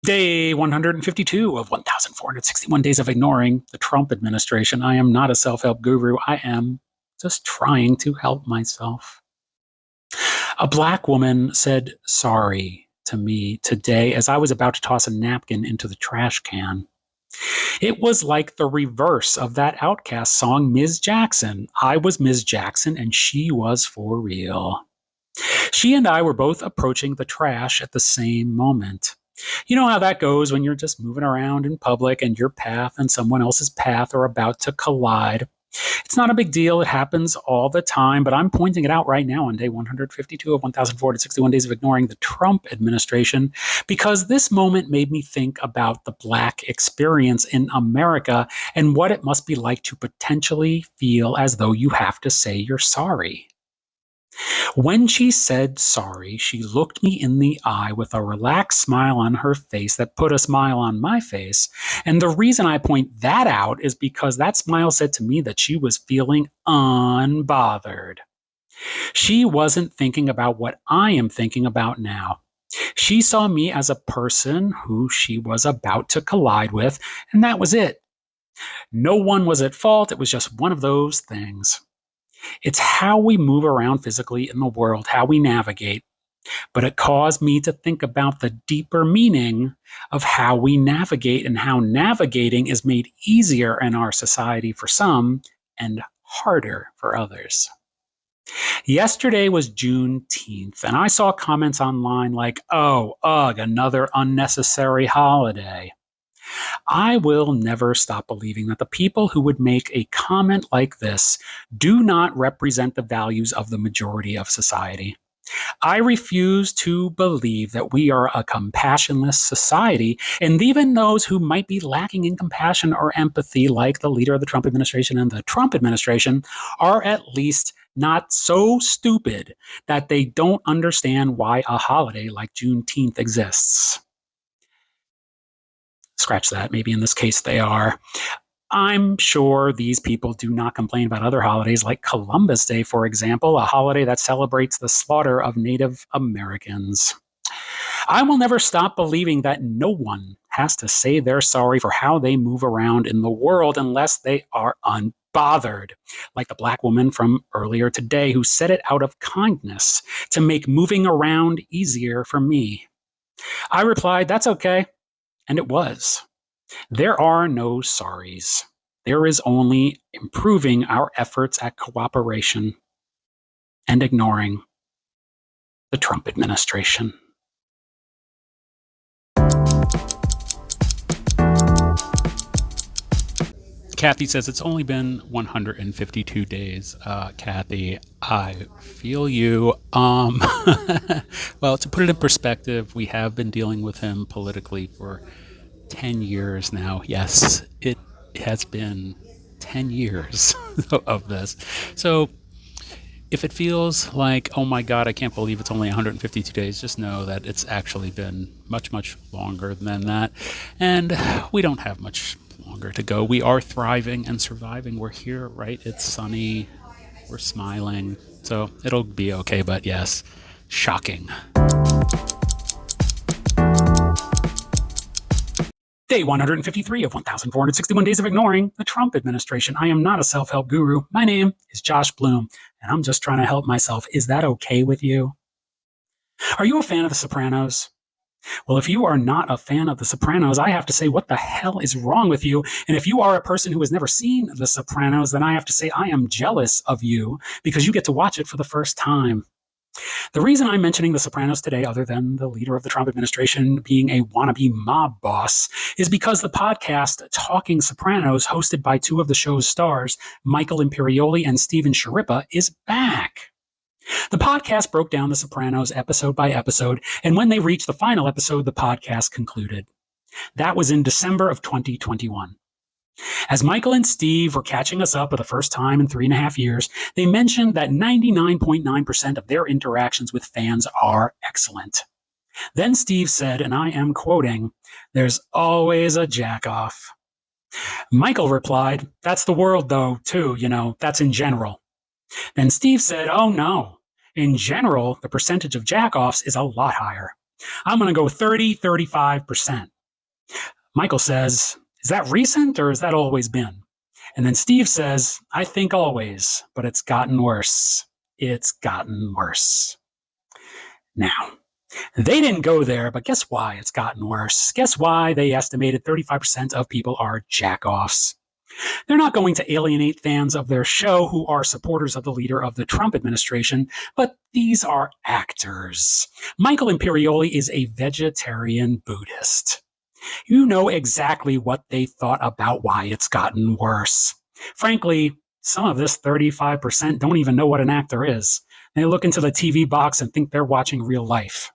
Day 152 of 1,461 days of ignoring the Trump administration. I am not a self-help guru. I am just trying to help myself. A black woman said sorry to me today as I was about to toss a napkin into the trash can. It was like the reverse of that Outcast song, Ms. Jackson. I was Ms. Jackson and she was for real. She and I were both approaching the trash at the same moment. You know how that goes when you're just moving around in public and your path and someone else's path are about to collide. It's not a big deal. It happens all the time, but I'm pointing it out right now on day 152 of 1,461 days of ignoring the Trump administration because this moment made me think about the Black experience in America and what it must be like to potentially feel as though you have to say you're sorry. When she said sorry, she looked me in the eye with a relaxed smile on her face that put a smile on my face. And the reason I point that out is because that smile said to me that she was feeling unbothered. She wasn't thinking about what I am thinking about now. She saw me as a person who she was about to collide with, and that was it. No one was at fault. It was just one of those things. It's how we move around physically in the world, how we navigate. But it caused me to think about the deeper meaning of how we navigate and how navigating is made easier in our society for some and harder for others. Yesterday was Juneteenth, and I saw comments online like, oh, ugh, another unnecessary holiday. I will never stop believing that the people who would make a comment like this do not represent the values of the majority of society. I refuse to believe that we are a compassionless society, and even those who might be lacking in compassion or empathy, like the leader of the Trump administration and the Trump administration, are at least not so stupid that they don't understand why a holiday like Juneteenth exists. Scratch that. Maybe in this case they are. I'm sure these people do not complain about other holidays like Columbus Day, for example, a holiday that celebrates the slaughter of Native Americans. I will never stop believing that no one has to say they're sorry for how they move around in the world unless they are unbothered, like the black woman from earlier today who said it out of kindness to make moving around easier for me. I replied, that's okay. And it was. There are no sorries. There is only improving our efforts at cooperation and ignoring the Trump administration. Kathy says it's only been 152 days. Kathy, I feel you. Well, to put it in perspective, we have been dealing with him politically for 10 years now. Yes, it has been 10 years of this. So if it feels like, oh my God, I can't believe it's only 152 days, just know that it's actually been much, much longer than that. And we don't have much longer to go. We are thriving and surviving. We're here, right? It's sunny. We're smiling. So it'll be okay. But yes, shocking. Day 153 of 1,461 days of ignoring the Trump administration. I am not a self-help guru. My name is Josh Bloom, and I'm just trying to help myself. Is that okay with you? Are you a fan of The Sopranos? Well, if you are not a fan of The Sopranos, I have to say, what the hell is wrong with you? And if you are a person who has never seen The Sopranos, then I have to say I am jealous of you because you get to watch it for the first time. The reason I'm mentioning The Sopranos today, other than the leader of the Trump administration being a wannabe mob boss, is because the podcast Talking Sopranos, hosted by two of the show's stars, Michael Imperioli and Steven Sciarippa, is back. The podcast broke down The Sopranos episode by episode, and when they reached the final episode, the podcast concluded. That was in December of 2021. As Michael and Steve were catching us up for the first time in 3.5 years, they mentioned that 99.9% of their interactions with fans are excellent. Then Steve said, and I am quoting, "There's always a jack-off." Michael replied, "That's the world, though, too, that's in general." Then Steve said, "Oh, no. In general, the percentage of jack-offs is a lot higher. I'm going to go 35%. Michael says, "Is that recent or has that always been?" And then Steve says, "I think always, but it's gotten worse. It's gotten worse." Now, they didn't go there, but guess why it's gotten worse? Guess why they estimated 35% of people are jack-offs? They're not going to alienate fans of their show who are supporters of the leader of the Trump administration, but these are actors. Michael Imperioli is a vegetarian Buddhist. You know exactly what they thought about why it's gotten worse. Frankly, some of this 35% don't even know what an actor is. They look into the TV box and think they're watching real life.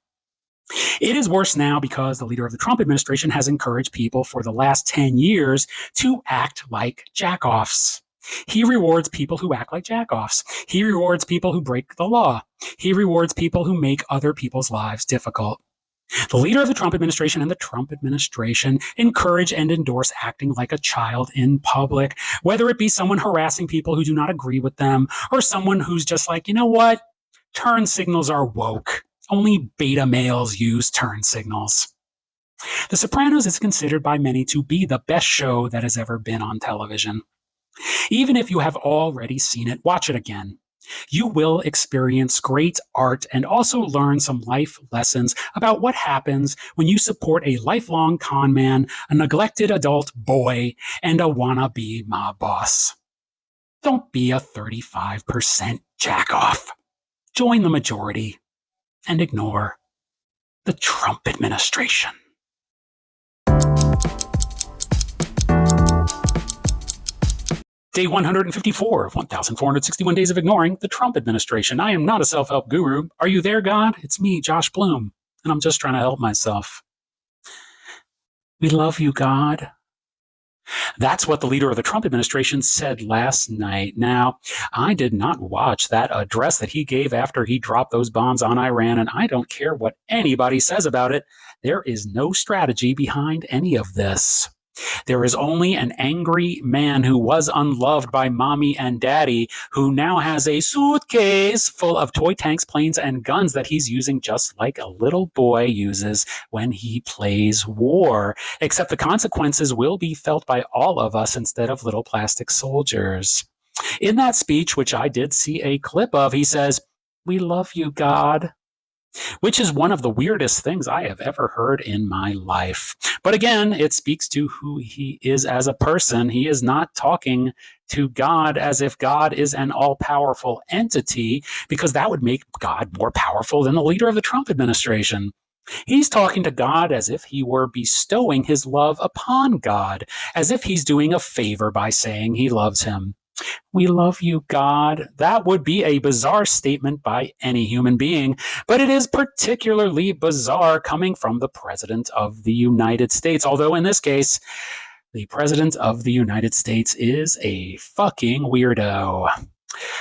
It is worse now because the leader of the Trump administration has encouraged people for the last 10 years to act like jackoffs. He rewards people who act like jackoffs. He rewards people who break the law. He rewards people who make other people's lives difficult. The leader of the Trump administration and the Trump administration encourage and endorse acting like a child in public, whether it be someone harassing people who do not agree with them or someone who's just like, you know what? Turn signals are woke. Only beta males use turn signals. The Sopranos is considered by many to be the best show that has ever been on television. Even if you have already seen it, watch it again. You will experience great art and also learn some life lessons about what happens when you support a lifelong con man, a neglected adult boy, and a wannabe mob boss. Don't be a 35% jackoff. Join the majority and ignore the Trump administration. Day 154 of 1,461 Days of Ignoring the Trump Administration. I am not a self-help guru. Are you there, God? It's me, Josh Bloom, and I'm just trying to help myself. We love you, God. That's what the leader of the Trump administration said last night. Now, I did not watch that address that he gave after he dropped those bombs on Iran, and I don't care what anybody says about it. There is no strategy behind any of this. There is only an angry man who was unloved by mommy and daddy, who now has a suitcase full of toy tanks, planes, and guns that he's using just like a little boy uses when he plays war. Except the consequences will be felt by all of us instead of little plastic soldiers. In that speech, which I did see a clip of, he says, "We love you, God," which is one of the weirdest things I have ever heard in my life. But again, it speaks to who he is as a person. He is not talking to God as if God is an all-powerful entity, because that would make God more powerful than the leader of the Trump administration. He's talking to God as if he were bestowing his love upon God, as if he's doing a favor by saying he loves him. We love you, God. That would be a bizarre statement by any human being, but it is particularly bizarre coming from the President of the United States. Although in this case, the President of the United States is a fucking weirdo.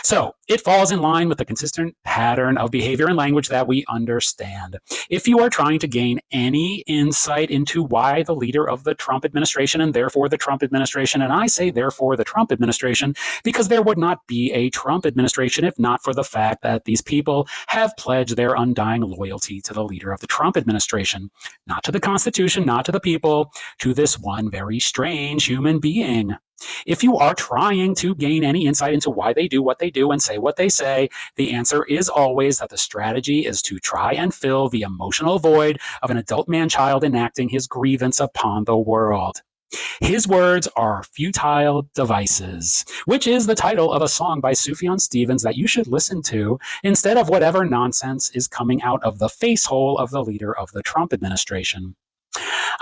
So it falls in line with the consistent pattern of behavior and language that we understand. If you are trying to gain any insight into why the leader of the Trump administration, and therefore the Trump administration, and I say therefore the Trump administration, because there would not be a Trump administration if not for the fact that these people have pledged their undying loyalty to the leader of the Trump administration, not to the Constitution, not to the people, to this one very strange human being. If you are trying to gain any insight into why they do what they do and say what they say, the answer is always that the strategy is to try and fill the emotional void of an adult man-child enacting his grievance upon the world. His words are futile devices, which is the title of a song by Sufjan Stevens that you should listen to instead of whatever nonsense is coming out of the face hole of the leader of the Trump administration.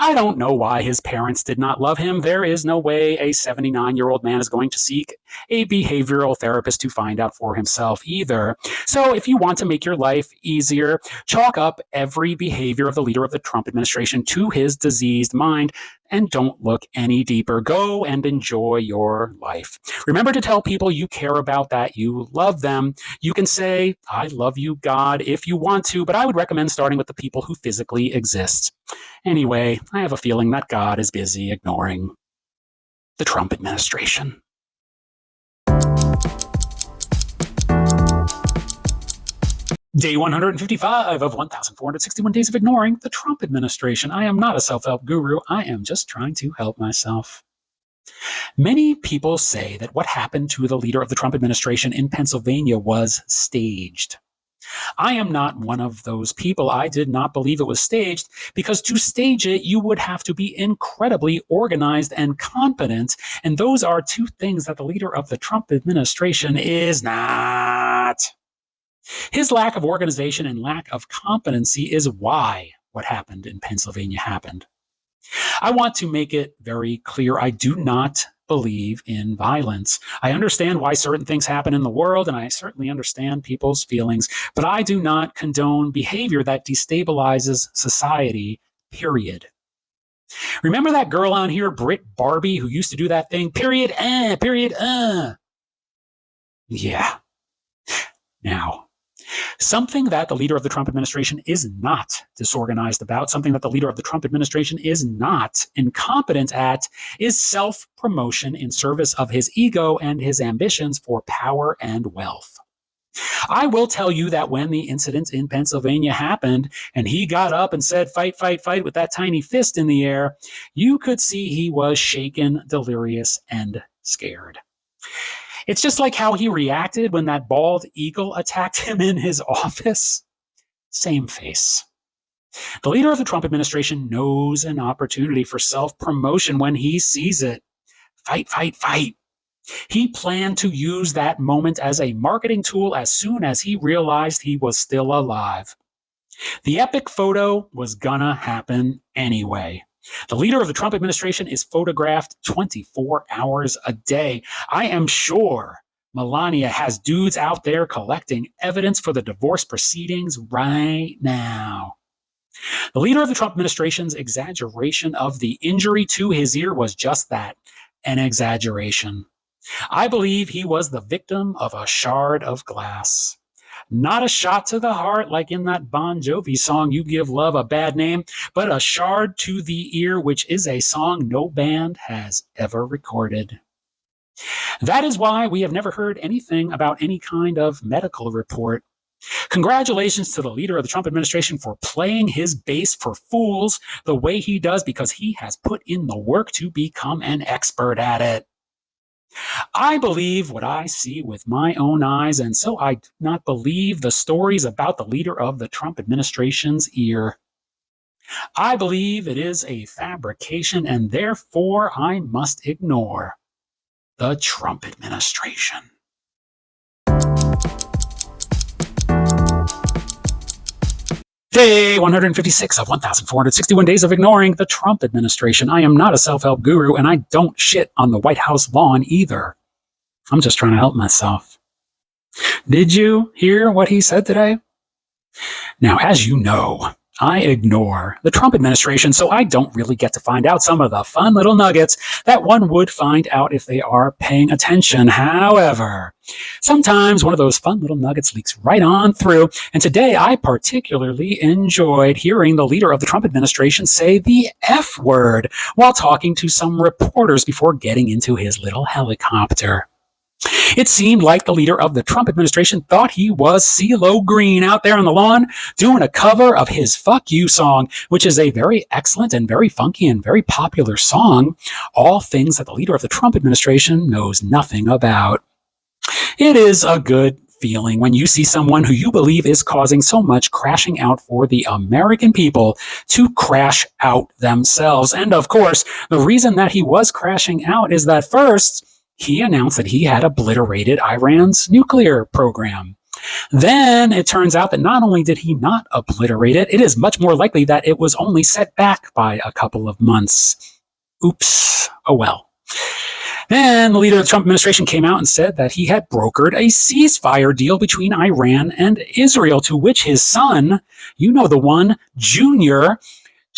I don't know why his parents did not love him. There is no way a 79-year-old man is going to seek a behavioral therapist to find out for himself either. So if you want to make your life easier, chalk up every behavior of the leader of the Trump administration to his diseased mind and don't look any deeper. Go and enjoy your life. Remember to tell people you care about, that you love them. You can say, "I love you, God," if you want to, but I would recommend starting with the people who physically exist. Anyway, I have a feeling that God is busy ignoring the Trump administration. Day 155 of 1,461 Days of Ignoring the Trump Administration. I am not a self-help guru. I am just trying to help myself. Many people say that what happened to the leader of the Trump administration in Pennsylvania was staged. I am not one of those people. I did not believe it was staged because to stage it, you would have to be incredibly organized and competent. And those are two things that the leader of the Trump administration is not. His lack of organization and lack of competency is why what happened in Pennsylvania happened. I want to make it very clear I do not believe in violence. I understand why certain things happen in the world, and I certainly understand people's feelings, but I do not condone behavior that destabilizes society, period. Remember that girl on here, Britt Barbie, who used to do that thing, period, period, Yeah. Now, something that the leader of the Trump administration is not disorganized about, something that the leader of the Trump administration is not incompetent at, is self-promotion in service of his ego and his ambitions for power and wealth. I will tell you that when the incident in Pennsylvania happened and he got up and said, fight, fight, fight with that tiny fist in the air, you could see he was shaken, delirious, and scared. It's just like how he reacted when that bald eagle attacked him in his office. Same face. The leader of the Trump administration knows an opportunity for self-promotion when he sees it. Fight, fight, fight. He planned to use that moment as a marketing tool as soon as he realized he was still alive. The epic photo was gonna happen anyway. The leader of the Trump administration is photographed 24 hours a day. I am sure Melania has dudes out there collecting evidence for the divorce proceedings right now. The leader of the Trump administration's exaggeration of the injury to his ear was just that, an exaggeration. I believe he was the victim of a shard of glass. Not a shot to the heart like in that Bon Jovi song, You Give Love a Bad Name, but a shard to the ear, which is a song no band has ever recorded. That is why we have never heard anything about any kind of medical report. Congratulations to the leader of the Trump administration for playing his base for fools the way he does, because he has put in the work to become an expert at it. I believe what I see with my own eyes, and so I do not believe the stories about the leader of the Trump administration's ear. I believe it is a fabrication, and therefore I must ignore the Trump administration. Day 156 of 1,461 Days of Ignoring the Trump Administration. I am not a self-help guru, and I don't shit on the White House lawn either. I'm just trying to help myself. Did you hear what he said today? Now, as you know, I ignore the Trump administration, so I don't really get to find out some of the fun little nuggets that one would find out if they are paying attention. However, sometimes one of those fun little nuggets leaks right on through, and today I particularly enjoyed hearing the leader of the Trump administration say the F word while talking to some reporters before getting into his little helicopter. It seemed like the leader of the Trump administration thought he was CeeLo Green out there on the lawn doing a cover of his Fuck You song, which is a very excellent and very funky and very popular song, all things that the leader of the Trump administration knows nothing about. It is a good feeling when you see someone who you believe is causing so much crashing out for the American people to crash out themselves. And of course, the reason that he was crashing out is that first, he announced that he had obliterated Iran's nuclear program. Then it turns out that not only did he not obliterate it, it is much more likely that it was only set back by a couple of months. Oops. Oh well. Then the leader of the Trump administration came out and said that he had brokered a ceasefire deal between Iran and Israel, to which his son, you know the one, Junior,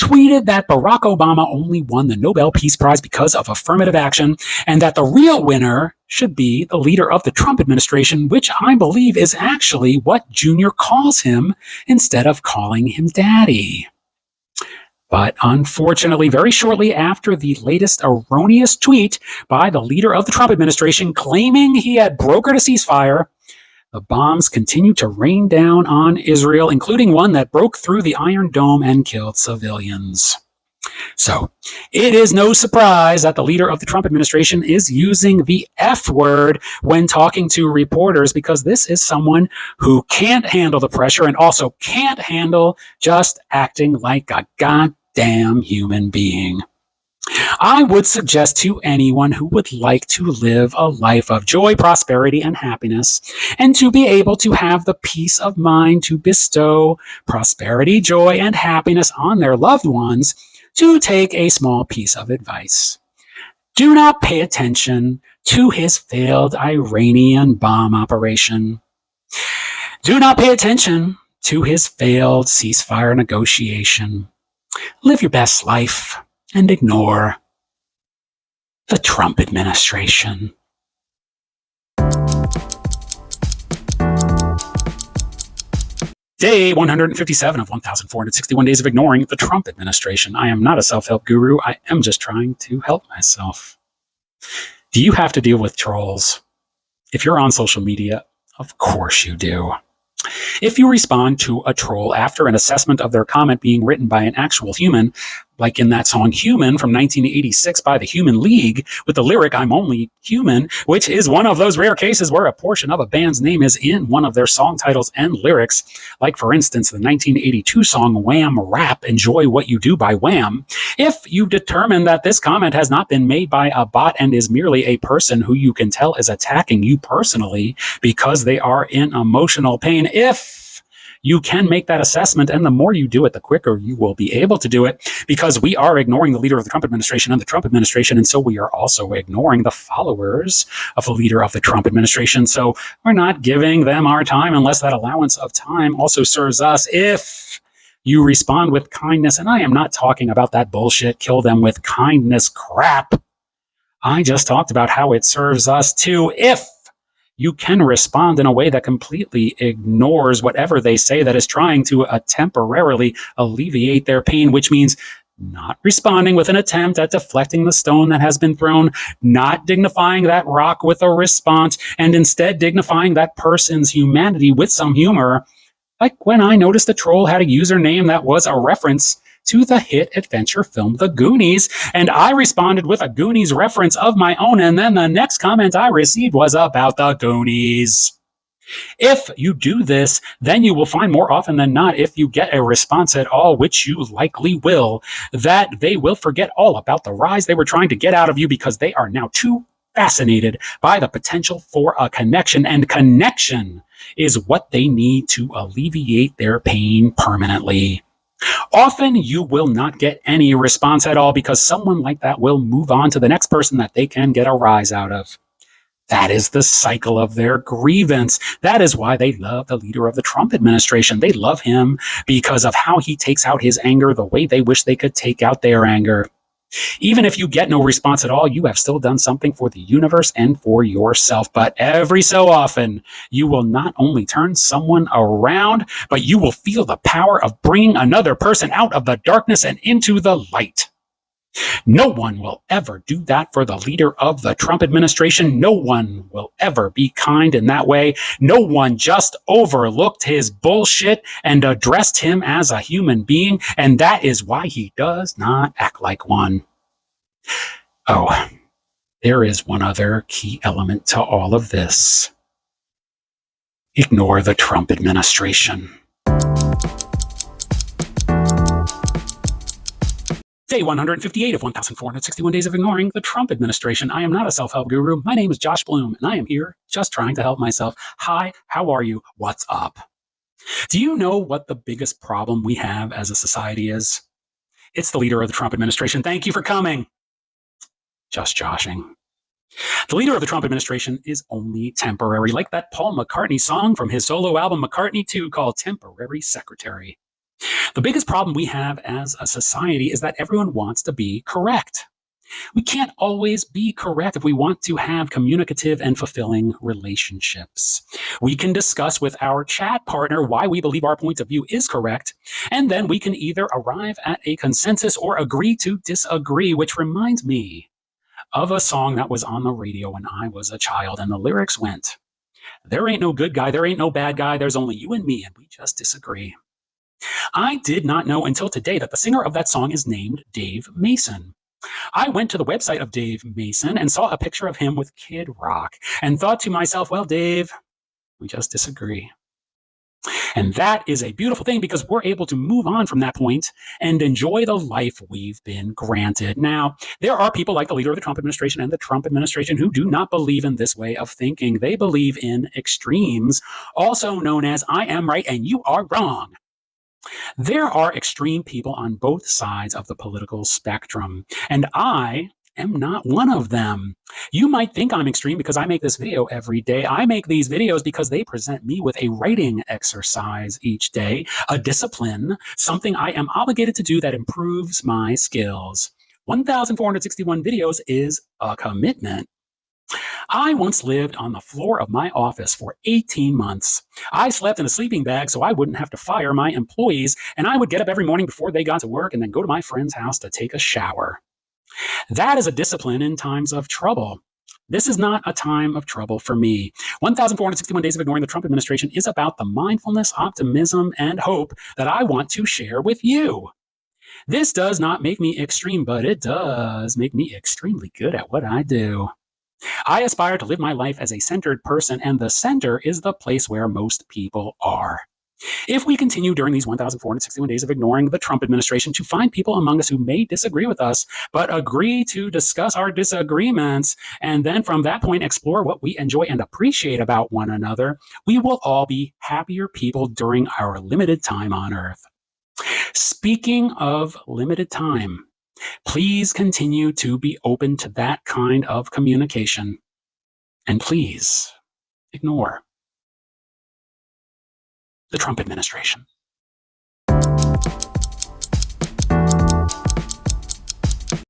tweeted that Barack Obama only won the Nobel Peace Prize because of affirmative action, and that the real winner should be the leader of the Trump administration, which I believe is actually what Junior calls him instead of calling him Daddy. But unfortunately, very shortly after the latest erroneous tweet by the leader of the Trump administration claiming he had brokered a ceasefire, The bombs continue to rain down on Israel, including one that broke through the Iron Dome and killed civilians. So, it is no surprise that the leader of the Trump administration is using the F word when talking to reporters, because this is someone who can't handle the pressure and also can't handle just acting like a goddamn human being. I would suggest to anyone who would like to live a life of joy, prosperity, and happiness, and to be able to have the peace of mind to bestow prosperity, joy, and happiness on their loved ones, to take a small piece of advice. Do not pay attention to his failed Iranian bomb operation. Do not pay attention to his failed ceasefire negotiation. Live your best life and ignore the Trump administration. Day 157 of 1,461 days of ignoring the Trump administration. I am not a self-help guru. I am just trying to help myself. Do you have to deal with trolls? If you're on social media, of course you do. If you respond to a troll after an assessment of their comment being written by an actual human, like in that song Human from 1986 by the Human League, with the lyric, "I'm only human," which is one of those rare cases where a portion of a band's name is in one of their song titles and lyrics, like for instance the 1982 song Wham Rap, "Enjoy What You Do" by Wham. If you determine that this comment has not been made by a bot and is merely a person who you can tell is attacking you personally because they are in emotional pain, if you can make that assessment, and the more you do it, the quicker you will be able to do it, because we are ignoring the leader of the Trump administration and the Trump administration, and so we are also ignoring the followers of the leader of the Trump administration. So we're not giving them our time unless that allowance of time also serves us. If you respond with kindness, and I am not talking about that bullshit kill them with kindness crap. I just talked about how it serves us too. If you can respond in a way that completely ignores whatever they say that is trying to temporarily alleviate their pain, which means not responding with an attempt at deflecting the stone that has been thrown, not dignifying that rock with a response, and instead dignifying that person's humanity with some humor. Like when I noticed the troll had a username that was a reference to the hit adventure film The Goonies, and I responded with a Goonies reference of my own, and then the next comment I received was about the Goonies. If you do this, then you will find more often than not, if you get a response at all, which you likely will, that they will forget all about the rise they were trying to get out of you, because they are now too fascinated by the potential for a connection, and connection is what they need to alleviate their pain permanently. Often you will not get any response at all, because someone like that will move on to the next person that they can get a rise out of. That is the cycle of their grievance. That is why they love the leader of the Trump administration. They love him because of how he takes out his anger the way they wish they could take out their anger. Even if you get no response at all, you have still done something for the universe and for yourself. But every so often, you will not only turn someone around, but you will feel the power of bringing another person out of the darkness and into the light. No one will ever do that for the leader of the Trump administration. No one will ever be kind in that way. No one just overlooked his bullshit and addressed him as a human being, and that is why he does not act like one. Oh, there is one other key element to all of this. Ignore the Trump administration. Day 158 of 1,461 days of ignoring the Trump administration. I am not a self-help guru. My name is Josh Bloom, and I am here just trying to help myself. Hi, how are you? What's up? Do you know what the biggest problem we have as a society is? It's the leader of the Trump administration. Thank you for coming. Just joshing. The leader of the Trump administration is only temporary, like that Paul McCartney song from his solo album McCartney 2 called Temporary Secretary. The biggest problem we have as a society is that everyone wants to be correct. We can't always be correct if we want to have communicative and fulfilling relationships. We can discuss with our chat partner why we believe our point of view is correct, and then we can either arrive at a consensus or agree to disagree, which reminds me of a song that was on the radio when I was a child, and the lyrics went, There ain't no good guy, there ain't no bad guy, there's only you and me, and we just disagree. I did not know until today that the singer of that song is named Dave Mason. I went to the website of Dave Mason and saw a picture of him with Kid Rock and thought to myself, well, Dave, we just disagree. And that is a beautiful thing because we're able to move on from that point and enjoy the life we've been granted. Now, there are people like the leader of the Trump administration and the Trump administration who do not believe in this way of thinking. They believe in extremes, also known as I am right and you are wrong. There are extreme people on both sides of the political spectrum, and I am not one of them. You might think I'm extreme because I make this video every day. I make these videos because they present me with a writing exercise each day, a discipline, something I am obligated to do that improves my skills. 1,461 videos is a commitment. I once lived on the floor of my office for 18 months. I slept in a sleeping bag so I wouldn't have to fire my employees, and I would get up every morning before they got to work and then go to my friend's house to take a shower. That is a discipline in times of trouble. This is not a time of trouble for me. 1,461 Days of Ignoring the Trump Administration is about the mindfulness, optimism, and hope that I want to share with you. This does not make me extreme, but it does make me extremely good at what I do. I aspire to live my life as a centered person, and the center is the place where most people are. If we continue during these 1,461 days of ignoring the Trump administration to find people among us who may disagree with us, but agree to discuss our disagreements, and then from that point explore what we enjoy and appreciate about one another, we will all be happier people during our limited time on Earth. Speaking of limited time, please continue to be open to that kind of communication. And please ignore the Trump administration.